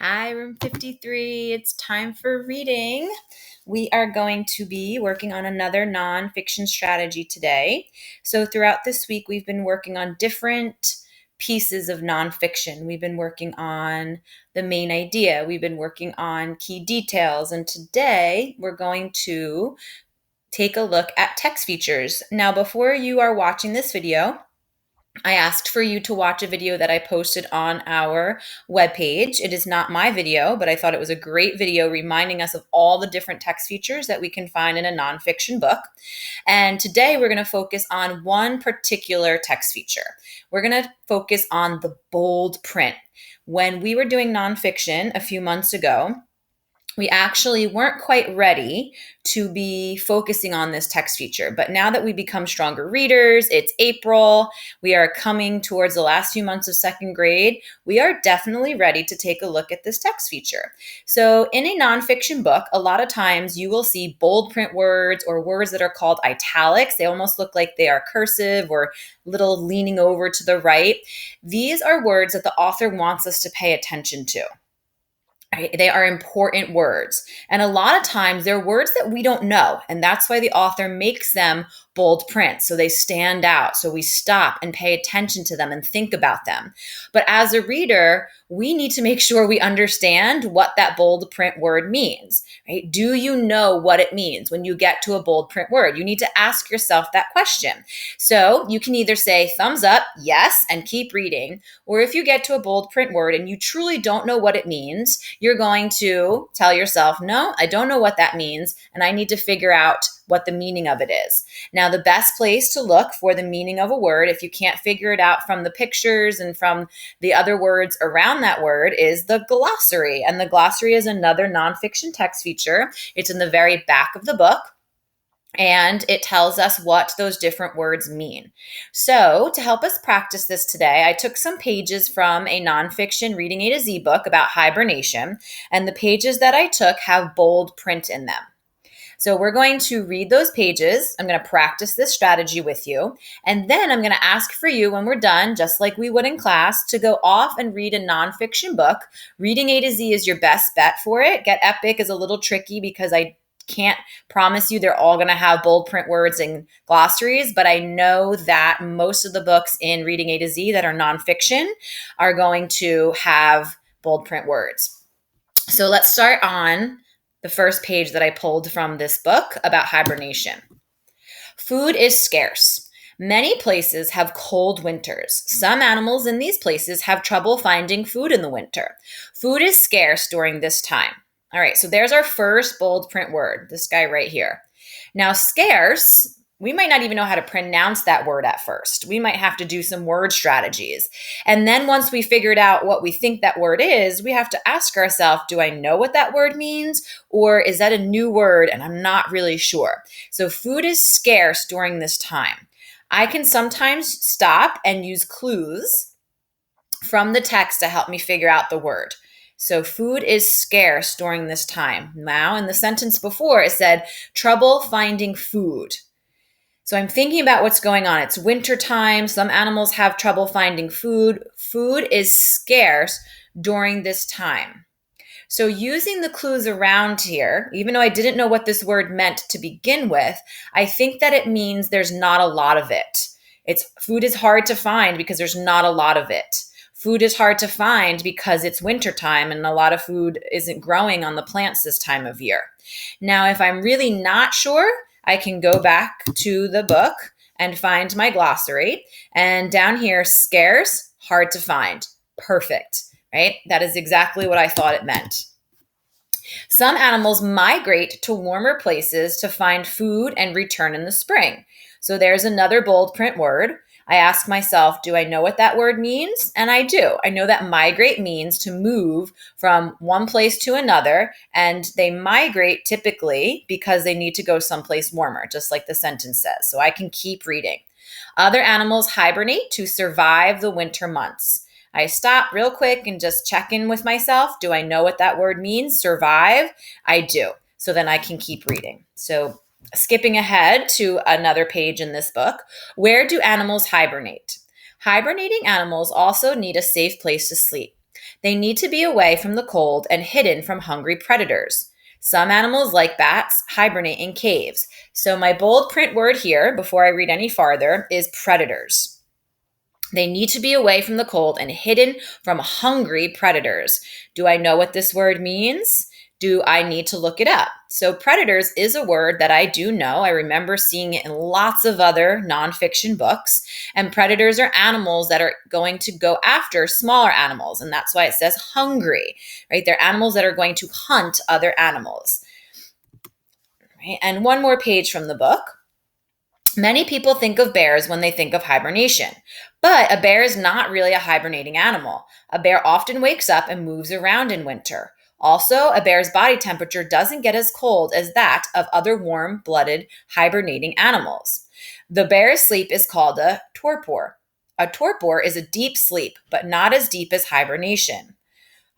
Hi, room 53. It's time for reading. We are going to be working on another nonfiction strategy today. So, throughout this week, we've been working on different pieces of nonfiction. We've been working on the main idea, we've been working on key details, and today we're going to take a look at text features. Now, before you are watching this video, I asked for you to watch a video that I posted on our webpage. It is not my video, but I thought it was a great video reminding us of all the different text features that we can find in a nonfiction book. And today we're going to focus on one particular text feature. We're going to focus on the bold print. When we were doing nonfiction a few months ago, we actually weren't quite ready to be focusing on this text feature. But now that we become stronger readers, it's April, we are coming towards the last few months of second grade, we are definitely ready to take a look at this text feature. So in a nonfiction book, a lot of times you will see bold print words or words that are called italics. They almost look like they are cursive or little leaning over to the right. These are words that the author wants us to pay attention to. Right? They are important words. And a lot of times they're words that we don't know. And that's why the author makes them bold print. So they stand out. So we stop and pay attention to them and think about them. But as a reader, we need to make sure we understand what that bold print word means. Right? Do you know what it means when you get to a bold print word? You need to ask yourself that question. So you can either say thumbs up, yes, and keep reading. Or if you get to a bold print word and you truly don't know what it means, you're going to tell yourself, no, I don't know what that means, and I need to figure out what the meaning of it is. Now, the best place to look for the meaning of a word, if you can't figure it out from the pictures and from the other words around that word, is the glossary. And the glossary is another nonfiction text feature. It's in the very back of the book, and it tells us what those different words mean. So, to help us practice this today, I took some pages from a nonfiction Reading A to Z book about hibernation, and the pages that I took have bold print in them. So we're going to read those pages. I'm going to practice this strategy with you. And then I'm going to ask for you when we're done, just like we would in class, to go off and read a nonfiction book. Reading A to Z is your best bet for it. Get Epic is a little tricky because I can't promise you they're all going to have bold print words and glossaries, but I know that most of the books in Reading A to Z that are nonfiction are going to have bold print words. So let's start on the first page that I pulled from this book about hibernation. Food is scarce. Many places have cold winters. Some animals in these places have trouble finding food in the winter. Food is scarce during this time. All right, so there's our first bold print word, this guy right here. Now, scarce, we might not even know how to pronounce that word at first. We might have to do some word strategies. And then once we figured out what we think that word is, we have to ask ourselves, do I know what that word means? Or is that a new word and I'm not really sure? So food is scarce during this time. I can sometimes stop and use clues from the text to help me figure out the word. So food is scarce during this time. Now, in the sentence before, it said trouble finding food. So I'm thinking about what's going on. It's winter time. Some animals have trouble finding food. Food is scarce during this time. So using the clues around here, even though I didn't know what this word meant to begin with, I think that it means there's not a lot of it. Food is hard to find because there's not a lot of it. Food is hard to find because it's wintertime and a lot of food isn't growing on the plants this time of year. Now, if I'm really not sure, I can go back to the book and find my glossary. And down here, scarce, hard to find. Perfect, right? That is exactly what I thought it meant. Some animals migrate to warmer places to find food and return in the spring. So there's another bold print word. I ask myself, do I know what that word means? And I do. I know that migrate means to move from one place to another, and they migrate typically because they need to go someplace warmer, just like the sentence says. So I can keep reading. Other animals hibernate to survive the winter months. I stop real quick and just check in with myself. Do I know what that word means? Survive? I do. So then I can keep reading. So skipping ahead to another page in this book, where do animals hibernate? Hibernating animals also need a safe place to sleep. They need to be away from the cold and hidden from hungry predators. Some animals, like bats, hibernate in caves. So my bold print word here, before I read any farther, is predators. They need to be away from the cold and hidden from hungry predators. Do I know what this word means? Do I need to look it up? So, predators is a word that I do know. I remember seeing it in lots of other nonfiction books. And predators are animals that are going to go after smaller animals. And that's why it says hungry, right? They're animals that are going to hunt other animals. Right? And one more page from the book. Many people think of bears when they think of hibernation, but a bear is not really a hibernating animal. A bear often wakes up and moves around in winter. Also, a bear's body temperature doesn't get as cold as that of other warm-blooded hibernating animals. The bear's sleep is called a torpor. A torpor is a deep sleep, but not as deep as hibernation.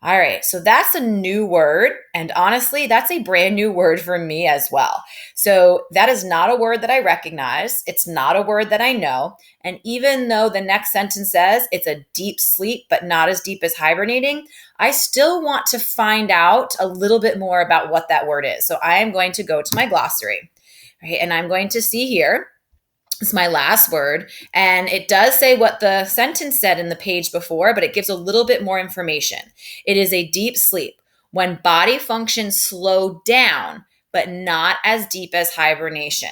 All right, so that's a new word. And honestly, that's a brand new word for me as well. So that is not a word that I recognize. It's not a word that I know. And even though the next sentence says it's a deep sleep, but not as deep as hibernating, I still want to find out a little bit more about what that word is. So I am going to go to my glossary, right? And I'm going to see here. It's my last word. And it does say what the sentence said in the page before, but it gives a little bit more information. It is a deep sleep when body functions slow down, but not as deep as hibernation.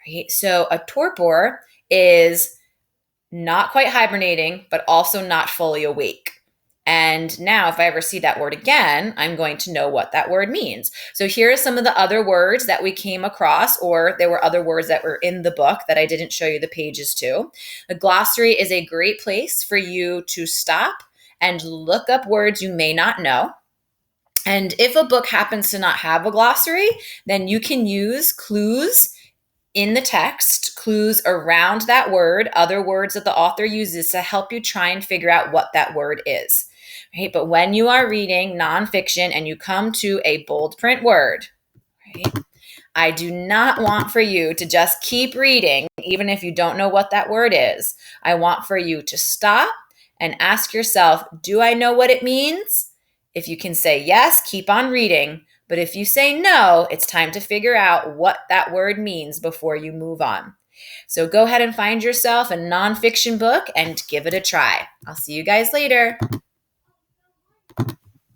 Right? So a torpor is not quite hibernating, but also not fully awake. And now, if I ever see that word again, I'm going to know what that word means. So here are some of the other words that we came across, or there were other words that were in the book that I didn't show you the pages to. The glossary is a great place for you to stop and look up words you may not know. And if a book happens to not have a glossary, then you can use clues in the text, clues around that word, other words that the author uses to help you try and figure out what that word is. Right? But when you are reading nonfiction and you come to a bold print word, right, I do not want for you to just keep reading, even if you don't know what that word is. I want for you to stop and ask yourself, do I know what it means? If you can say yes, keep on reading. But if you say no, it's time to figure out what that word means before you move on. So go ahead and find yourself a nonfiction book and give it a try. I'll see you guys later.